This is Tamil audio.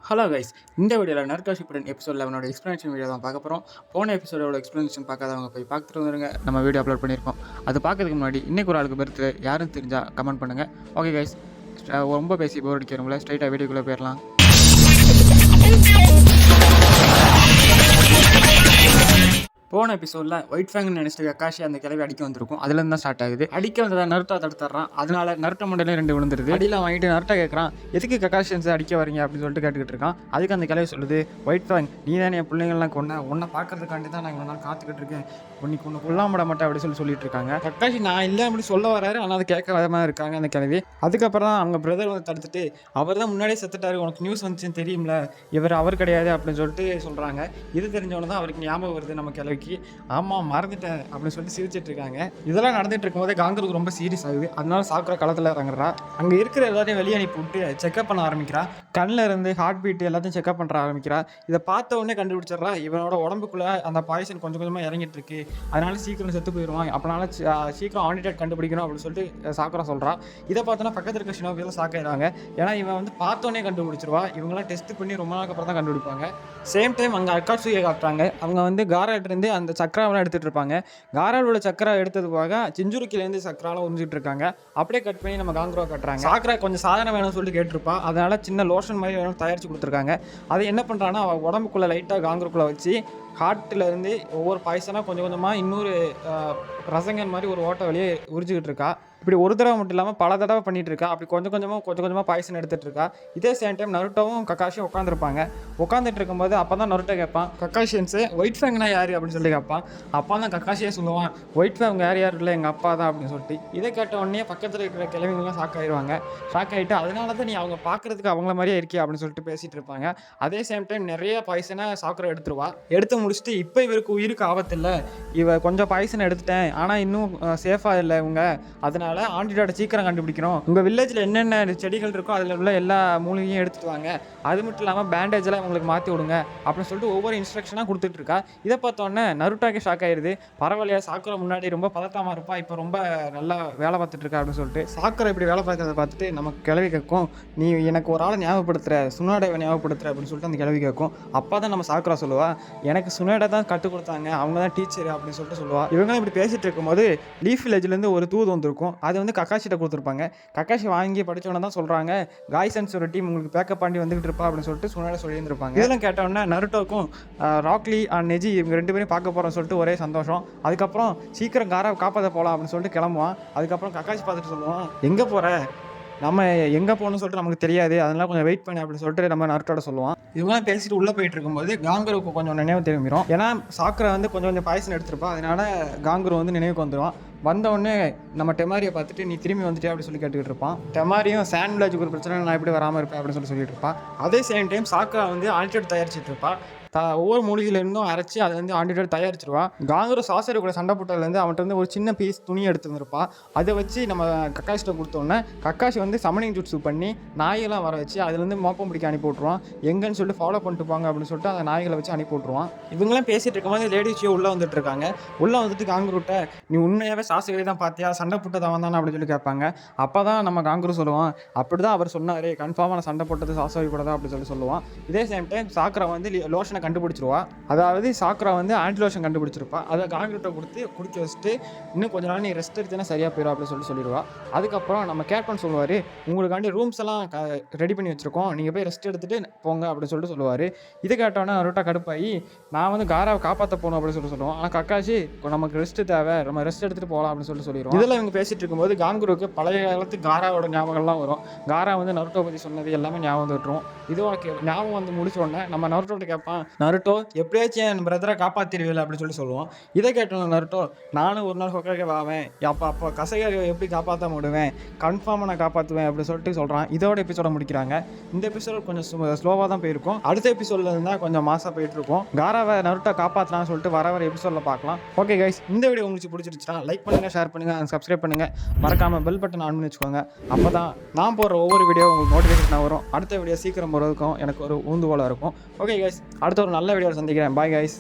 ஹலோ கைஸ், இந்த வீடியோவில் Naruto Shippuden episode 11 explanation video தான் பார்க்க போகிறோம். போன எபிசோடோட எக்ஸ்ப்ளனேஷன் பார்க்காதவங்க போய் பார்த்துட்டு வந்துருங்க. நம்ம வீடியோ அப்லோட் பண்ணியிருக்கோம். அது பார்க்கறதுக்கு முன்னாடி இன்றைக்கு ஒரு ஆளுக்கு பர்த்டே யாரும் தெரிஞ்சால் கமெண்ட் பண்ணுங்கள். ஓகே கைஸ், ரொம்ப பேசி போர் அடிக்கிறவங்கள ஸ்ட்ரைட்டாக வீடியோக்குள்ளே போயிடலாம். போன எபிசோடில் ஒயிட் ஃபேங்னு நினச்சிட்டு கக்காஷி அந்த கிளவி அடிக்க வந்திருக்கும். அதுலேருந்து தான் ஸ்டார்ட் ஆகுது. அடிக்க வந்ததை நருட்டோ தடுத்துறான். அதனால நருட்டோ மண்டையில 2 விழுந்துருது. அடியில் வாங்கிட்டு நருட்டோ கேட்குறான், எதுக்கு கக்காஷியன்ஸை அடிக்க வரீங்க அப்படின்னு சொல்லிட்டு கேட்டுக்கிட்டு இருக்கான். அதுக்கு அந்த கிளவி சொல்லுது, ஒயிட் ஃபேங் நீ தானே என் பிள்ளைங்கள்லாம் உன்னை பார்க்கறதுக்காண்டி தான் நான் இவ்வளோ நாள் காத்துக்கிட்டு இருக்கேன், உன்னைக்கு ஒன்று கொல்லாமட மாட்டேன் அப்படின்னு சொல்லிட்டு இருக்காங்க. கக்காஷி நான் இல்லை அப்படி சொல்ல வராரு, ஆனால் அதை கேட்க வரமாக இருக்காங்க அந்த கிளவி. அதுக்கப்புறம் தான் அவங்க பிரதர் வந்து தடுத்துட்டு, அவர் தான் முன்னாடியே செத்துட்டாரு, உனக்கு நியூஸ் வந்துச்சுன்னு தெரியும்ல, அவர் கிடையாது அப்படின்னு சொல்லிட்டு சொல்கிறாங்க. இது தெரிஞ்சவொன்னு தான் அவருக்கு ஞாபகம் வருது நம்ம கிளவிக்கு. ஆமாம் மறந்துட்டேன் அப்படின்னு சொல்லிட்டு சிரிச்சிட்டு இருக்காங்க. இதெல்லாம் நடந்துட்டு இருக்கும்போதே காங்கருக்கு ரொம்ப சீரியஸ் ஆகுது. அதனால சாக்குற களத்தில் இறங்குறா. அங்கே இருக்கிற எல்லாத்தையும் வெளியே அனுப்பி விட்டு செக்அப் பண்ண ஆரம்பிக்கிறா. கண்ணில் இருந்து ஹார்ட் பீட் எல்லாத்தையும் செக்அப் பண்ணுற ஆரம்பிக்கிறா. இதை பார்த்த உடனே கண்டுபிடிச்சிடறா, இவனோட உடம்புக்குள்ளே அந்த பாய்சன் கொஞ்சம் கொஞ்சமாக இறங்கிட்டு இருக்கு, அதனால சீக்கிரம் செத்து போயிடுவான், அப்பனால சீக்கிரம் ஆன்டிடேட் கண்டுபிடிக்கணும் அப்படின்னு சொல்லிட்டு சாக்குறா சொல்கிறா. இதை பார்த்தோன்னா பக்கத்தில் இருக்க ஷினோபியெல்லாம் சாக்காயிடுவாங்க. ஏன்னா இவன் வந்து பார்த்தோன்னே கண்டுபிடிச்சிருவா. இவங்களாம் டெஸ்ட் பண்ணி ரொம்ப நாளுக்கு அப்புறம் தான் கண்டுபிடிப்பாங்க. சேம் டைம் அங்கே அக்காட்சுயை காட்டுறாங்க. அவங்க வந்து காராட்டிலேருந்து அந்த சக்கராவெல்லாம் எடுத்துகிட்டு இருப்பாங்க. காராவோட சக்கரா எடுத்தது போக சிஞ்சுருக்கிலேருந்து சக்கராலாம் உறிஞ்சிட்டு இருக்காங்க. அப்படியே கட் பண்ணி நம்ம காங்கரோ கட்டுறாங்க. சாக்கரா கொஞ்சம் சாதனம் வேணும்னு சொல்லிட்டு கேட்டிருப்பா. அதனால சின்ன லோஷன் மாதிரி வேணும் தயாரித்து கொடுத்துருக்காங்க. அதை என்ன பண்ணுறான்னா அவள் உடம்புக்குள்ளே லைட்டாக காங்கருக்குள்ளே வச்சு ஹார்ட்டில் இருந்து ஒவ்வொரு பாய்சனாக கொஞ்சம் கொஞ்சமாக இன்னொரு ரசங்கன் மாதிரி ஒரு ஓட்டை வழியே உறிஞ்சிக்கிட்டு இருக்கா. இப்படி ஒரு தடவை மட்டும் இல்லாமல் பல தடவை பண்ணிகிட்டு இருக்கா. அப்படி கொஞ்சம் கொஞ்சமாக பாய்சன் எடுத்துகிட்டு இருக்கா. இதே சேம் டைம் நருட்டோவும் கக்காஷியும் உட்காந்துருப்பாங்க. உட்காந்துட்டு இருக்கும்போது அப்போ தான் நருட்டோ கேட்பான், கக்காஷியன்ஸு ஒயிட் ஃபேங்னா யார் அப்படின்னு சொல்லி கேட்பான். அப்பா தான் கக்காஷியே சொல்லுவான், ஒயிட் ஃபேங் யார் இல்லை எங்கள் அப்பா தான் அப்படின்னு சொல்லிட்டு. இதை கேட்ட உடனே பக்கத்தில் இருக்கிற கிழமைங்களாம் ஷாக் ஆகிட்டு அதனால தான் நீ அவங்க பார்க்குறதுக்கு அவங்கள மாதிரியே இருக்கே அப்படின்னு சொல்லிட்டு பேசிகிட்டு இருப்பாங்க. அதே சேம் டைம் நிறைய பாய்சனை சாக்கரை எடுத்துருவா. எடுத்து முடிச்சுட்டு இப்போ இவருக்கு உயிருக்கு ஆபத்து இல்லை, கொஞ்சம் பாய்சன் எடுத்துட்டேன், ஆனால் இன்னும் சேஃபாக இல்லை இவங்க, அதனால ஆன்டிடோட சீக்கிரம் கண்டுபிடிக்கணும், உங்கள் வில்லேஜில் என்னென்ன செடிகள் இருக்கோ அதில் உள்ள எல்லா மூலிகையும் எடுத்துட்டு வாங்க, அது மட்டும் இல்லாமல் பேண்டேஜெல்லாம் இவங்களுக்கு மாற்றி விடுங்க அப்படின்னு சொல்லிட்டு ஒவ்வொரு இன்ஸ்ட்ரக்ஷனாக கொடுத்துட்டு இருக்கா. இதை பார்த்தோன்னே நருட்டோக்கே ஷாக் ஆயிடுது. பரவாயில்லையா, சாக்குரை முன்னாடி ரொம்ப பதட்டமாக இருப்பா, இப்போ ரொம்ப நல்லா வேலை பார்த்துட்டு இருக்கா அப்படின்னு சொல்லிட்டு. சாக்குரை இப்படி வேலை பார்க்கறத பார்த்துட்டு நமக்கு கிளவி கேட்கும், நீ எனக்கு ஒரு ஆளை ஞாபகப்படுத்துற, சுனாடேவை ஞாபகப்படுத்துற அப்படின்னு சொல்லிட்டு அந்த கிளவி கேட்கும். அப்போ தான் நம்ம சாக்குரா சொல்லுவா, எனக்கு சுனாடை தான் கற்றுக் கொடுத்தாங்க, அவங்க தான் டீச்சர் அப்படின்னு சொல்லிட்டு சொல்லுவா. இவங்க இப்படி பேசிட்டு இருக்கும்போது லீஃப் வில்லேஜ்லேருந்து ஒரு தூது வந்திருக்கும். அது வந்து கக்காஷிட்ட கொடுத்துருப்பாங்க. கக்காஷி வாங்கி படித்தவொன்னே தான் சொல்கிறாங்க, காய்சன்ஸ் ஒரு டீம் உங்களுக்கு பேக்கப் பண்ணி வந்துகிட்டு இருப்பா அப்படின்னு சொல்லிட்டு சுனாடை சொல்லியிருந்திருப்பாங்க. இதெல்லாம் கேட்டோன்னே நருட்டோக்கும் ராக்லி அண்ட் நெஜி இவங்க 2 பேரும் பார்க்க போகிறோம்னு சொல்லிட்டு ஒரே சந்தோஷம். அதுக்கப்புறம் சீக்கிரம் காராவை காப்பாற்ற போகலாம் அப்படின்னு சொல்லிட்டு கிளம்புவான். அதுக்கப்புறம் கக்காஷி பார்த்துட்டு சொல்லுவான், எங்கே போகிற, நம்ம எங்கே போகணும்னு சொல்லிட்டு நமக்கு தெரியாது, அதனால கொஞ்சம் வெயிட் பண்ணு அப்படின்னு சொல்லிட்டு நம்ம நருட்டோட சொல்லுவான். இவங்களாம் பேசிட்டு உள்ளே போயிட்டு இருக்கும்போது காங்கருக்கு கொஞ்சம் நினைவு திரும்பிடும். ஏன்னா சாக்கரை வந்து கொஞ்சம் பாய்சன் எடுத்திருப்பா. அதனால காங்கரு வந்து நினைவுக்கு வந்துடுவான். வந்தவுடனே நம்ம டெமாரியை பார்த்துட்டு நீ திரும்பி வந்துட்டே அப்படின்னு சொல்லி கேட்டுக்கிட்டு இருப்பான். டெமாரியும் சாண்ட் வில்லேஜுக்கு ஒரு பிரச்சனை, நான் எப்படி வராமல் இருப்பேன் அப்படின்னு சொல்லிட்டு இருப்பான். அதே சேம் டைம் சாக்கரா வந்து ஆன்டிடோட் தயாரிச்சுட்டு இருப்பாள். ஒவ்வொரு மூலிகையிலேருந்தும் அரைச்சி அதை வந்து ஆன்டிடோட் தயாரிச்சிருவா. காங்கரு சாசரி கூட சண்டை போட்டதுலேருந்து அவன்கிட்ட வந்து ஒரு சின்ன பீஸ் துணி எடுத்து வந்துருப்பாள். அதை வச்சு நம்ம கக்காஷிட்ட கொடுத்தோன்னே கக்காஷி வந்து சமனிங் ஜூட்ஸு பண்ணி நாயெல்லாம் வர வச்சு அதுலேருந்து மோப்பம் பிடிக்க அனுப்பி விட்ருவான். எங்கன்னு சொல்லிட்டு ஃபாலோ பண்ணிட்டு போங்க அப்படின்னு சொல்லிட்டு அந்த நாய்களை வச்சு அனுப்பி விட்ருவான். இவங்களாம் பேசிகிட்டு இருக்கும்போது லேடிஸியோ உள்ளே வந்துட்டு இருக்காங்க. உள்ளே வந்துட்டு காங்கருட்ட, நீ உண்மையாகவே சாசரி தான் பார்த்தியா, சண்டை போட்டது அவன் தானே அப்படின்னு சொல்லி கேட்பாங்க. அப்போ தான் நம்ம காங்கரு சொல்லுவான், அப்படி தான் அவர் சொன்னார், கன்ஃபார்மாக நான் சண்டை போட்டது சாசரி கூட தான் அப்படின்னு சொல்லுவான். இதே சேம் டைம் சாக்கரா வந்து லோஷனை கண்டுபிடிச்சிருவா. அதாவது சாக்கரா வந்து ஆன்டி லோஷன் கண்டுபிடிச்சிருப்பா. அதை காங்கிரீட்டை கொடுத்து குடிக்க வச்சுட்டு இன்னும் கொஞ்ச நாள் நீ ரெஸ்ட் எடுத்தேன்னா சரியாக போயிடும் அப்படின்னு சொல்லிடுவா. அதுக்கப்புறம் நம்ம கேட்பன் சொல்லுவார், உங்களுக்காண்டி ரூம்ஸ் எல்லாம் ரெடி பண்ணி வச்சுருக்கோம், நீங்கள் போய் ரெஸ்ட் எடுத்துகிட்டு போங்க அப்படின்னு சொல்லுவார். இதை கேட்டோன்னே நருட்டோ கடுப்பாகி, நான் வந்து காராவை காப்பாற்ற போகணும் அப்படின்னு சொல்லுவோம். ஆனால் கக்காஷி நமக்கு ரெஸ்ட் தேவை, நம்ம ரெஸ்ட் எடுத்துகிட்டு போகலாம் அப்படின்னு சொல்லிடுவோம். இதெல்லாம் இவங்க பேசிகிட்டு இருக்கும்போது காங்கருக்கு பழைய காலத்து காராவோட ஞாபகம்லாம் வரும். காரா வந்து நருட்டோ பற்றி சொன்னது எல்லாமே ஞாபகம் வந்துட்டுரும். இதோட ஞாபகம் வந்து முடிச்ச உடனே நம்ம நருட்டோட்ட கேட்பான், நருட்டோ எப்படியாச்சும் என் பிரதரை காப்பாற்றிடுவில்லை அப்படின்னு சொல்லுவோம். இதை கேட்டோம் நருட்டோ, நானும் ஒரு நாள் ஹொக்காகே வாவேன், அப்போ கசையை எப்படி காப்பாற்ற முடிவேன், கன்ஃபார்மாக நான் காப்பாற்றுவேன் அப்படின்னு சொல்லிட்டு சொல்கிறான். இதோட எபிசோட முடிக்கிறாங்க. இந்த எபிசோட் கொஞ்சம் ஸ்லோவாக தான் போயிருக்கும். அடுத்த எபிசோடில் இருந்தால் கொஞ்சம் மாசாக போயிட்டுருக்கும். காராவை நருட்டோ காப்பாற்றலாம்னு சொல்லிட்டு வர எபிசோடில் பார்க்கலாம். ஓகே கைஸ், இந்த வீடியோ உங்களுக்கு பிடிச்சிருச்சுன்னா லைக் பண்ணுங்கள், ஷேர் பண்ணுங்கள், சப்ஸ்கிரைப் பண்ணுங்கள், மறக்காமல் பெல் பட்டன் ஆன் பண்ணி வச்சுக்கோங்க. அப்போ தான் நான் போடுற ஒவ்வொரு வீடியோ உங்களுக்கு நோட்டிஃபிகேஷனாக வரும். அடுத்த வீடியோ சீக்கிரம் போகிறதுக்கும் எனக்கு ஒரு ஊந்துகோலாக இருக்கும். ஓகே கைஸ், அடுத்த ஒரு நல்ல வீடியோ சந்திக்கிறேன். Bye guys.